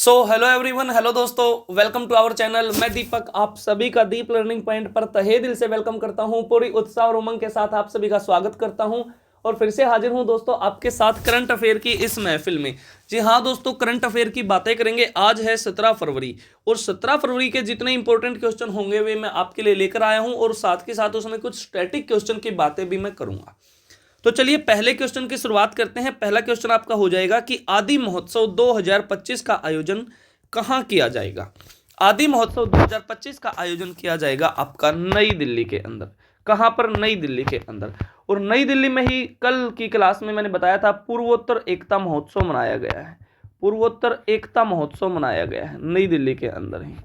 Hello everyone, hello दोस्तों, welcome to our channel. मैं दीपक आप सभी का दीप लर्निंग पॉइंट पर तहे दिल से वेलकम करता हूं। पूरी उत्साह और उमंग के साथ आप सभी का स्वागत करता हूं और फिर से हाजिर हूं दोस्तों आपके साथ करंट अफेयर की इस महफिल में। जी हाँ दोस्तों, करंट अफेयर की बातें करेंगे। आज है 17 फरवरी और 17 फरवरी के जितने इंपॉर्टेंट क्वेश्चन होंगे वे मैं आपके लिए लेकर आया हूं और साथ के साथ उसमें कुछ स्टैटिक क्वेश्चन की बातें भी मैं करूंगा। तो चलिए पहले क्वेश्चन की शुरुआत करते हैं। पहला क्वेश्चन आपका हो जाएगा कि आदि महोत्सव 2025 का आयोजन कहाँ किया जाएगा। आदि महोत्सव 2025 का आयोजन किया जाएगा आपका नई दिल्ली के अंदर। कहाँ पर? नई दिल्ली के अंदर। और नई दिल्ली में ही कल की क्लास में मैंने बताया था पूर्वोत्तर एकता महोत्सव मनाया गया है। पूर्वोत्तर एकता महोत्सव मनाया गया है नई दिल्ली के अंदर ही।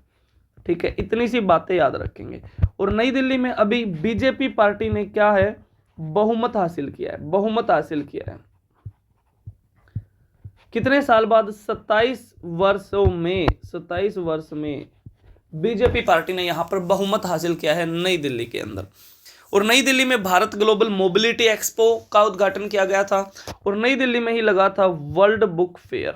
ठीक है, इतनी सी बातें याद रखेंगे। और नई दिल्ली में अभी बीजेपी पार्टी ने क्या है, बहुमत हासिल किया है। बहुमत हासिल किया है कितने साल बाद? 27 वर्ष में बीजेपी पार्टी ने यहां पर बहुमत हासिल किया है नई दिल्ली के अंदर। और नई दिल्ली में भारत ग्लोबल मोबिलिटी एक्सपो का उद्घाटन किया गया था और नई दिल्ली में ही लगा था world book fair.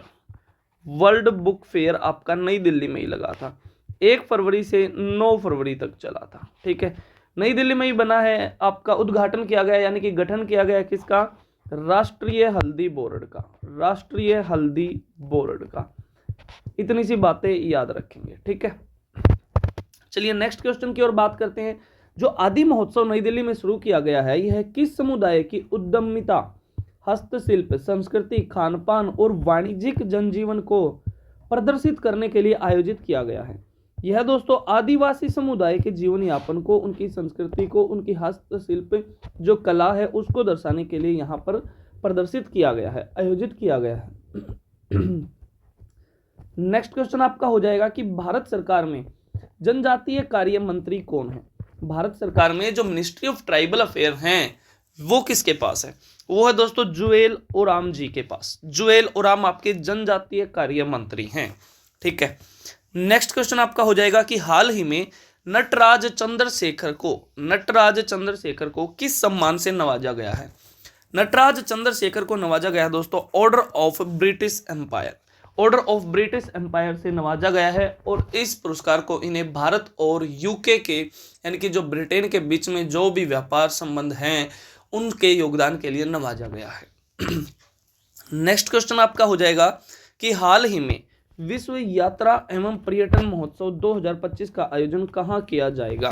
World book fair आपका नई दिल्ली में ही लगा था। 1 फरवरी से 9 फरवरी तक चला था। ठीक है, नई दिल्ली में ही बना है आपका, उद्घाटन किया गया यानी कि गठन किया गया किसका? राष्ट्रीय हल्दी बोर्ड का। राष्ट्रीय हल्दी बोर्ड का। इतनी सी बातें याद रखेंगे। ठीक है, चलिए नेक्स्ट क्वेश्चन की ओर बात करते हैं। जो आदि महोत्सव नई दिल्ली में शुरू किया गया है, यह किस समुदाय की उद्यमिता, हस्तशिल्प, संस्कृति, खान पान और वाणिज्यिक जनजीवन को प्रदर्शित करने के लिए आयोजित किया गया है? यह दोस्तों आदिवासी समुदाय के जीवन यापन को, उनकी संस्कृति को, उनकी हस्तशिल्प जो कला है उसको दर्शाने के लिए यहाँ पर प्रदर्शित किया गया है, आयोजित किया गया है। नेक्स्ट क्वेश्चन आपका हो जाएगा कि भारत सरकार में जनजातीय कार्य मंत्री कौन है? भारत सरकार में जो मिनिस्ट्री ऑफ ट्राइबल अफेयर हैं वो किसके पास है? वो है दोस्तों जुएल ओराम जी के पास। जुएल ओराम आपके जनजातीय कार्य मंत्री हैं। ठीक है, नेक्स्ट क्वेश्चन आपका हो जाएगा कि हाल ही में नटराज चंद्रशेखर को किस सम्मान से नवाजा गया है? नटराज चंद्रशेखर को नवाजा गया है दोस्तों order of British Empire. Order of British Empire से नवाजा गया है और इस पुरस्कार को इन्हें भारत और यूके के यानी कि जो ब्रिटेन के बीच में जो भी व्यापार संबंध हैं उनके योगदान के लिए नवाजा गया है। नेक्स्ट क्वेश्चन आपका हो जाएगा कि हाल ही में विश्व यात्रा एवं पर्यटन महोत्सव 2025 का आयोजन कहाँ किया जाएगा?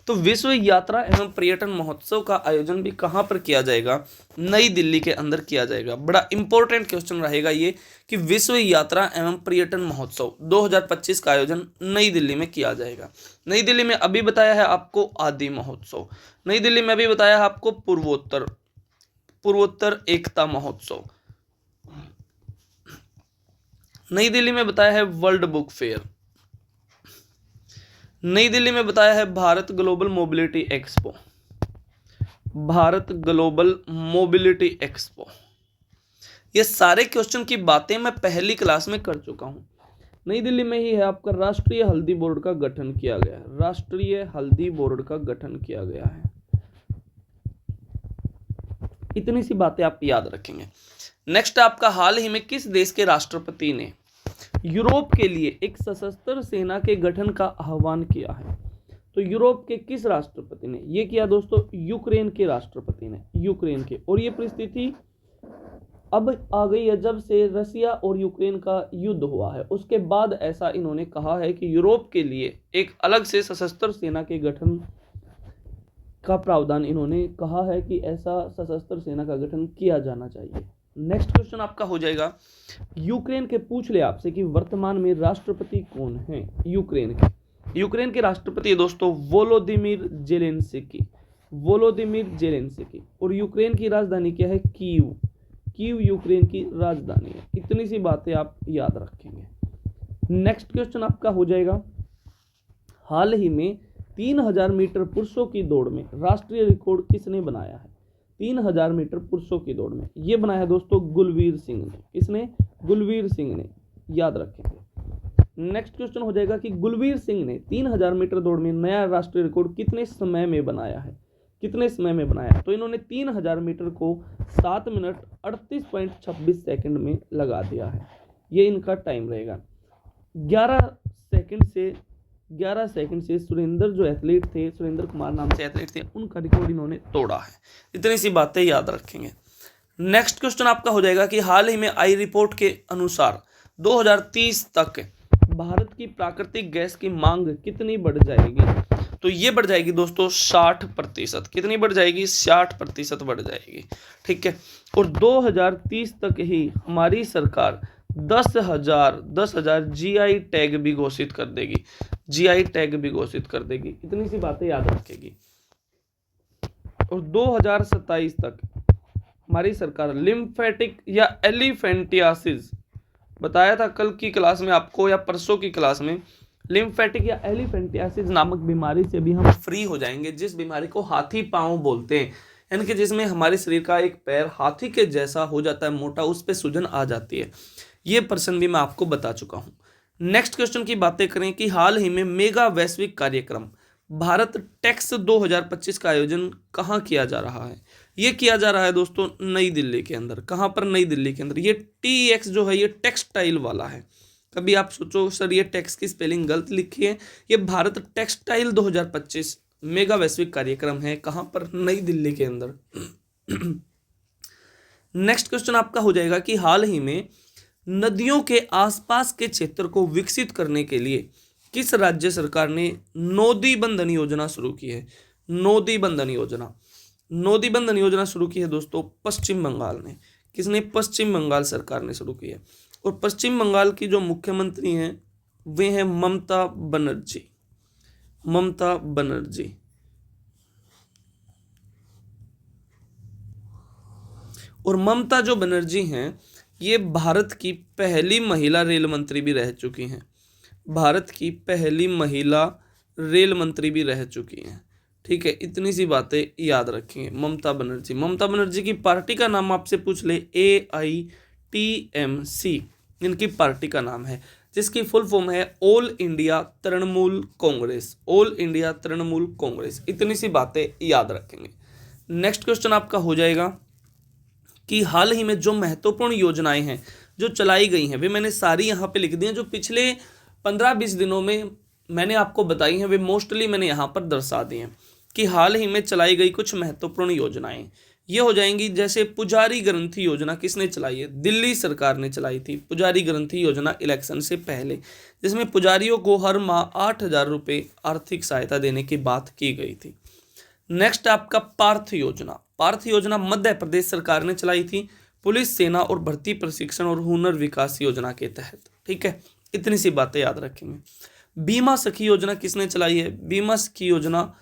तो विश्व यात्रा एवं पर्यटन महोत्सव का आयोजन भी कहाँ पर किया जाएगा? नई दिल्ली के अंदर किया जाएगा। बड़ा इंपॉर्टेंट क्वेश्चन रहेगा ये कि विश्व यात्रा एवं पर्यटन महोत्सव 2025 का आयोजन नई दिल्ली में किया जाएगा। नई दिल्ली में अभी बताया है आपको आदि महोत्सव, नई दिल्ली में अभी बताया है आपको पूर्वोत्तर एकता महोत्सव, नई दिल्ली में बताया है वर्ल्ड बुक फेयर, नई दिल्ली में बताया है Bharat global mobility expo. Bharat global mobility expo. ये सारे क्वेश्चन की बातें मैं पहली क्लास में कर चुका हूं। नई दिल्ली में ही है आपका राष्ट्रीय हल्दी बोर्ड का गठन किया गया है। राष्ट्रीय हल्दी बोर्ड का गठन किया गया है। इतनी सी बातें आप याद रखेंगे। नेक्स्ट आपका हाल ही में किस देश के राष्ट्रपति ने यूरोप के लिए एक सशस्त्र सेना के गठन का आह्वान किया है? तो यूरोप के किस राष्ट्रपति ने ये किया दोस्तों? यूक्रेन के राष्ट्रपति ने, यूक्रेन के। और ये परिस्थिति अब आ गई है जब से रसिया और यूक्रेन का युद्ध हुआ है, उसके बाद ऐसा इन्होंने कहा है कि यूरोप के लिए एक अलग से सशस्त्र सेना के गठन का प्रावधान इन्होंने कहा है कि ऐसा सशस्त्र सेना का गठन किया जाना चाहिए। नेक्स्ट क्वेश्चन आपका हो जाएगा यूक्रेन के, पूछ ले आपसे कि वर्तमान में राष्ट्रपति कौन है यूक्रेन के? यूक्रेन के राष्ट्रपति दोस्तों वोलोदिमीर जेलेंस्की। Volodymyr Zelensky. और यूक्रेन की राजधानी क्या है? कीव। कीव यूक्रेन की राजधानी है। इतनी सी बातें आप याद रखेंगे। नेक्स्ट क्वेश्चन आपका हो जाएगा हाल ही में 3000 मीटर पुरुषों की दौड़ में राष्ट्रीय रिकॉर्ड किसने बनाया है? 3000 मीटर पुरुषों की दौड़ में ये बनाया है दोस्तों गुलवीर सिंह ने। किसने? गुलवीर सिंह ने। याद रखेंगे। नेक्स्ट क्वेश्चन हो जाएगा कि गुलवीर सिंह ने 3000 मीटर दौड़ में नया राष्ट्रीय रिकॉर्ड कितने समय में बनाया है? कितने समय में बनाया? तो इन्होंने 3000 मीटर को 7 मिनट 38.26 सेकंड में लगा दिया है। ये इनका टाइम रहेगा। 11 सेकंड से सुरेंद्र जो एथलीट थे, सुरेंद्र कुमार नाम से एथलीट थे, उनका रिकॉर्ड इन्होंने तोड़ा है। इतनी सी बातें याद रखेंगे। नेक्स्ट क्वेश्चन आपका हो जाएगा कि हाल ही में आई रिपोर्ट के अनुसार 2030 तक भारत की प्राकृतिक गैस की मांग कितनी बढ़ जाएगी? तो ये बढ़ जाएगी दोस्तों 60%। कितनी बढ़ जाएगी? 60% बढ़ जाएगी। ठीक है। और 2030 तक ही हमारी सरकार 10,000 जीआई टैग भी घोषित कर देगी। जीआई टैग भी घोषित कर देगी। इतनी सी बातें याद रखेगी। और 2027 तक हमारी सरकार लिम्फेटिक या एलिफेंटियासिस, बताया था कल की क्लास में आपको या परसों की क्लास में, लिम्फेटिक या एलिफेंटियासिस नामक बीमारी से भी हम फ्री हो जाएंगे, जिस बीमारी को हाथी पांव बोलते हैं, यानी कि जिसमें हमारे शरीर का एक पैर हाथी के जैसा हो जाता है मोटा, उस पे सूजन आ जाती है। ये पर्सन भी मैं आपको बता चुका हूँ। नेक्स्ट क्वेश्चन की बातें करें कि हाल ही में मेगा वैश्विक कार्यक्रम भारत टेक्स 2025 का आयोजन कहाँ किया जा रहा है? ये किया जा रहा है दोस्तों नई दिल्ली के अंदर। कहाँ पर? नई दिल्ली के अंदर। ये TX जो है ये टेक्सटाइल वाला है। कभी आप सोचो सर ये टैक्स की स्पेलिंग गलत लिखी है, ये भारत टेक्सटाइल 2025 मेगा वैश्विक कार्यक्रम है। कहाँ पर? नई दिल्ली के अंदर। नेक्स्ट क्वेश्चन आपका हो जाएगा कि हाल ही में नदियों के आसपास के क्षेत्र को विकसित करने के लिए किस राज्य सरकार ने नोदी बंधन योजना शुरू की है? नोदी बंधन योजना, नोदी बंधन योजना शुरू की है दोस्तों पश्चिम बंगाल ने। किसने? पश्चिम बंगाल सरकार ने शुरू की है। और पश्चिम बंगाल की जो मुख्यमंत्री हैं वे हैं ममता बनर्जी। ममता बनर्जी। और ममता जो बनर्जी हैं ये भारत की पहली महिला रेल मंत्री भी रह चुकी हैं। भारत की पहली महिला रेल मंत्री भी रह चुकी हैं। ठीक है। इतनी सी बातें याद रखेंगे। ममता बनर्जी, ममता बनर्जी की पार्टी का नाम आपसे पूछ ले, AITMC इनकी पार्टी का नाम है, जिसकी फुल फॉर्म है all India Trinamool Congress. All India Trinamool Congress. इतनी सी बातें याद रखेंगे। नेक्स्ट क्वेश्चन आपका हो जाएगा कि हाल ही में जो महत्वपूर्ण योजनाएं हैं जो चलाई गई हैं वे मैंने सारी यहाँ पे लिख दी हैं। जो पिछले 15-20 दिनों में मैंने आपको बताई हैं वे मोस्टली मैंने यहाँ पर दर्शा दी हैं कि हाल ही में चलाई गई कुछ महत्वपूर्ण योजनाएं ये हो जाएंगी। जैसे पुजारी ग्रंथि योजना किसने चलाई है? दिल्ली सरकार ने चलाई थी पुजारी ग्रंथि योजना इलेक्शन से पहले, जिसमें पुजारियों को हर माह 8,000 रुपये आर्थिक सहायता देने की बात की गई थी। नेक्स्ट आपका पार्थ योजना। पार्थ योजना मध्य प्रदेश सरकार ने चलाई थी पुलिस सेना और भर्ती प्रशिक्षण और हुनर विकास योजना के तहत। ठीक है। इतनी सी बातें याद रखेंगे। बीमा सखी योजना किसने चलाई है? बीमा सखी योजना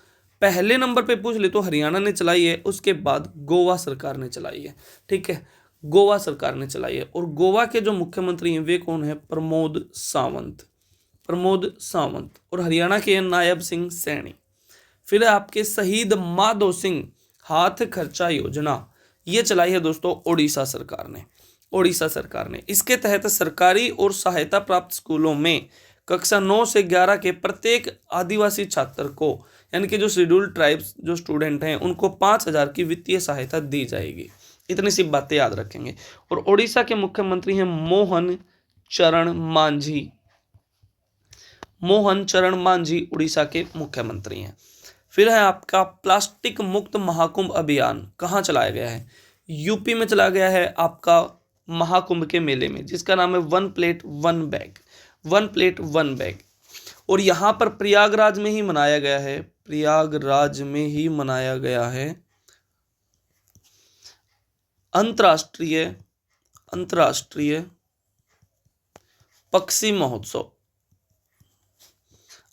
पहले नंबर पे पूछ ले तो हरियाणा ने चलाई है, उसके बाद गोवा सरकार ने चलाई है। ठीक है। गोवा सरकार ने चलाई है। और गोवा के जो मुख्यमंत्री हैं वे कौन है? प्रमोद सावंत। प्रमोद सावंत। और हरियाणा के नायब सिंह सैनी। फिर आपके शहीद माधो सिंह हाथ खर्चा योजना ये चलाई है दोस्तों ओडिशा सरकार ने। ओडिशा सरकार ने। इसके तहत सरकारी और सहायता प्राप्त स्कूलों में कक्षा 9 से 11 के प्रत्येक आदिवासी छात्र को, यानी कि जो शेड्यूल्ड ट्राइब्स जो स्टूडेंट हैं उनको 5,000 की वित्तीय सहायता दी जाएगी। इतनी सी बातें याद रखेंगे। और ओडिशा के मुख्यमंत्री हैं मोहन चरण मांझी। मोहन चरण मांझी उड़ीसा के मुख्यमंत्री हैं। फिर है आपका प्लास्टिक मुक्त महाकुंभ अभियान कहाँ चलाया गया है? यूपी में चला गया है आपका महाकुंभ के मेले में, जिसका नाम है one plate one bag. One plate one bag. और यहाँ पर प्रयागराज में ही मनाया गया है। प्रयागराज में ही मनाया गया है अंतर्राष्ट्रीय पक्षी महोत्सव।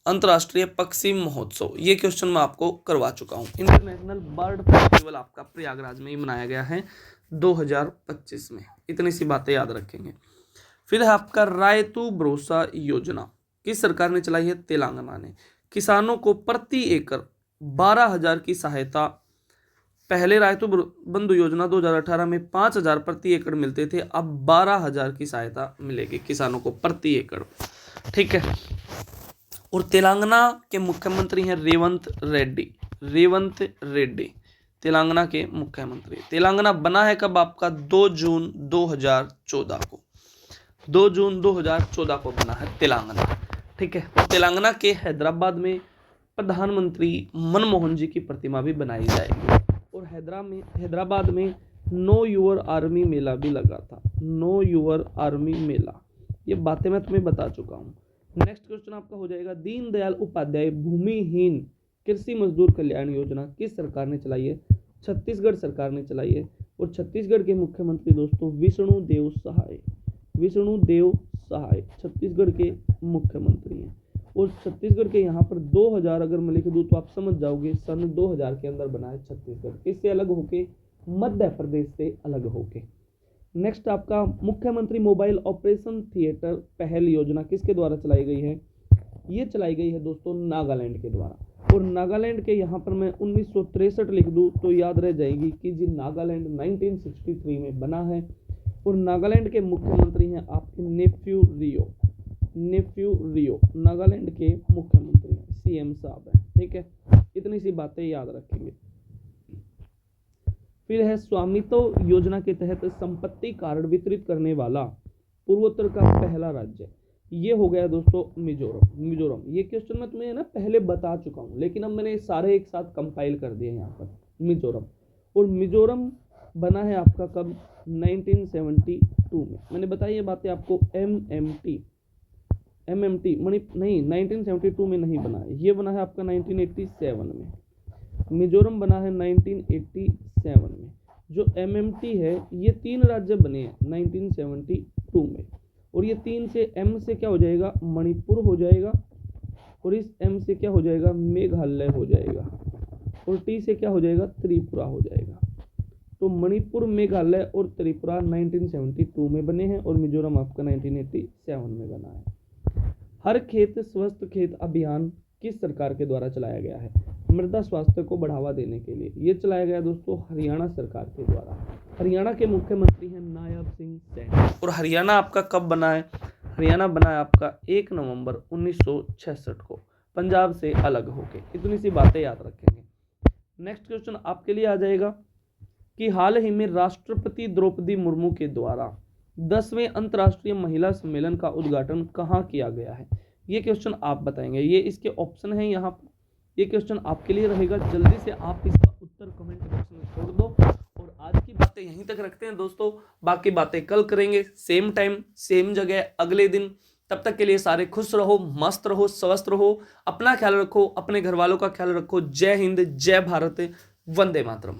अंतर्राष्ट्रीय पक्षी महोत्सव ये क्वेश्चन मैं आपको करवा चुका हूँ। इंटरनेशनल बर्ड फेस्टिवल आपका प्रयागराज में ही मनाया गया है 2025 में। इतनी सी बातें याद रखेंगे। फिर है आपका रायतू भरोसा योजना किस सरकार ने चलाई है? तेलंगाना ने। किसानों को प्रति एकड़ 12,000 की सहायता। पहले रायतू बंधु योजना 2018 में 5,000 प्रति एकड़ मिलते थे, अब 12,000 की सहायता मिलेगी किसानों को प्रति एकड़। ठीक है। और तेलंगाना के मुख्यमंत्री हैं रेवंत रेड्डी। रेवंत रेड्डी तेलंगाना के मुख्यमंत्री। तेलंगाना बना है कब? आपका 2 जून 2014 को। 2 जून 2014 को बना है तेलंगाना। ठीक है, तेलंगाना के हैदराबाद में प्रधानमंत्री मनमोहन जी की प्रतिमा भी बनाई जाएगी। और हैदराबाद में नो योर आर्मी मेला भी लगा था। नो योर आर्मी मेला, ये बातें मैं तुम्हें बता चुका हूँ। नेक्स्ट क्वेश्चन आपका हो जाएगा, दीनदयाल उपाध्याय भूमिहीन कृषि मजदूर कल्याण योजना किस सरकार ने चलाई है? छत्तीसगढ़ सरकार ने चलाई है। और छत्तीसगढ़ के मुख्यमंत्री दोस्तों विष्णुदेव सहाय। विष्णुदेव सहाय छत्तीसगढ़ के मुख्यमंत्री हैं। और छत्तीसगढ़ के यहाँ पर 2000 अगर मैं लिख दूँ तो आप समझ जाओगे, सन 2000 के अंदर बना है छत्तीसगढ़। किससे अलग होके? मध्य प्रदेश से अलग होके। नेक्स्ट आपका मुख्यमंत्री मोबाइल ऑपरेशन थिएटर पहल योजना किसके द्वारा चलाई गई है? ये चलाई गई है दोस्तों नागालैंड के द्वारा। और नागालैंड के यहाँ पर मैं 1963 लिख दूँ तो याद रह जाएगी कि जी नागालैंड 1963 में बना है। और नागालैंड के मुख्यमंत्री हैं आपके नेफ्यू रियो नागालैंड के मुख्यमंत्री हैं, सीएम साहब हैं। ठीक है, इतनी सी बातें याद रखेंगे। फिर है स्वामित्व योजना के तहत संपत्ति कार्ड वितरित करने वाला पूर्वोत्तर का पहला राज्य, ये हो गया दोस्तों मिजोरम। ये क्वेश्चन मैं तुम्हें ना पहले बता चुका हूँ, लेकिन अब मैंने सारे एक साथ कंपाइल कर दिए यहाँ पर। मिजोरम, और मिजोरम बना है आपका कब? 1972 में। मैंने बताई ये बातें आपको। एमएमटी नहीं, 1972 में नहीं बना है, ये बना है आपका 1987 में। मिजोरम बना है 1987 में। जो एमएमटी है ये 3 राज्य बने हैं 1972 में। और ये 3 से एम से क्या हो जाएगा? मणिपुर हो जाएगा। और इस एम से क्या हो जाएगा? मेघालय हो जाएगा। और टी से क्या हो जाएगा? त्रिपुरा हो जाएगा। तो मणिपुर, मेघालय और त्रिपुरा 1972 में बने हैं और मिजोरम आपका 1987 में बना है। हर खेत स्वस्थ खेत अभियान किस सरकार के द्वारा चलाया गया है? मृदा स्वास्थ्य को बढ़ावा देने के लिए ये चलाया गया दोस्तों हरियाणा सरकार के द्वारा। हरियाणा के मुख्यमंत्री हैं नायब सिंह सैनी। और हरियाणा आपका कब बना है? हरियाणा बना है आपका 1 नवंबर 1966 को, पंजाब से अलग होके। इतनी सी बातें याद रखेंगे। नेक्स्ट क्वेश्चन आपके लिए आ जाएगा कि हाल ही में राष्ट्रपति द्रौपदी मुर्मू के द्वारा 10वें अंतर्राष्ट्रीय महिला सम्मेलन का उद्घाटन कहाँ किया गया है? ये क्वेश्चन आप बताएंगे। ये इसके ऑप्शन है यहाँ पर। ये क्वेश्चन आपके लिए रहेगा, जल्दी से आप इसका उत्तर कमेंट बॉक्स में छोड़ दो। और आज की बातें यहीं तक रखते हैं दोस्तों, बाकी बातें कल करेंगे, सेम टाइम सेम जगह अगले दिन। तब तक के लिए सारे खुश रहो, मस्त रहो, स्वस्थ रहो, अपना ख्याल रखो, अपने घर वालों का ख्याल रखो। जय हिंद, जय भारत, वंदे मातरम।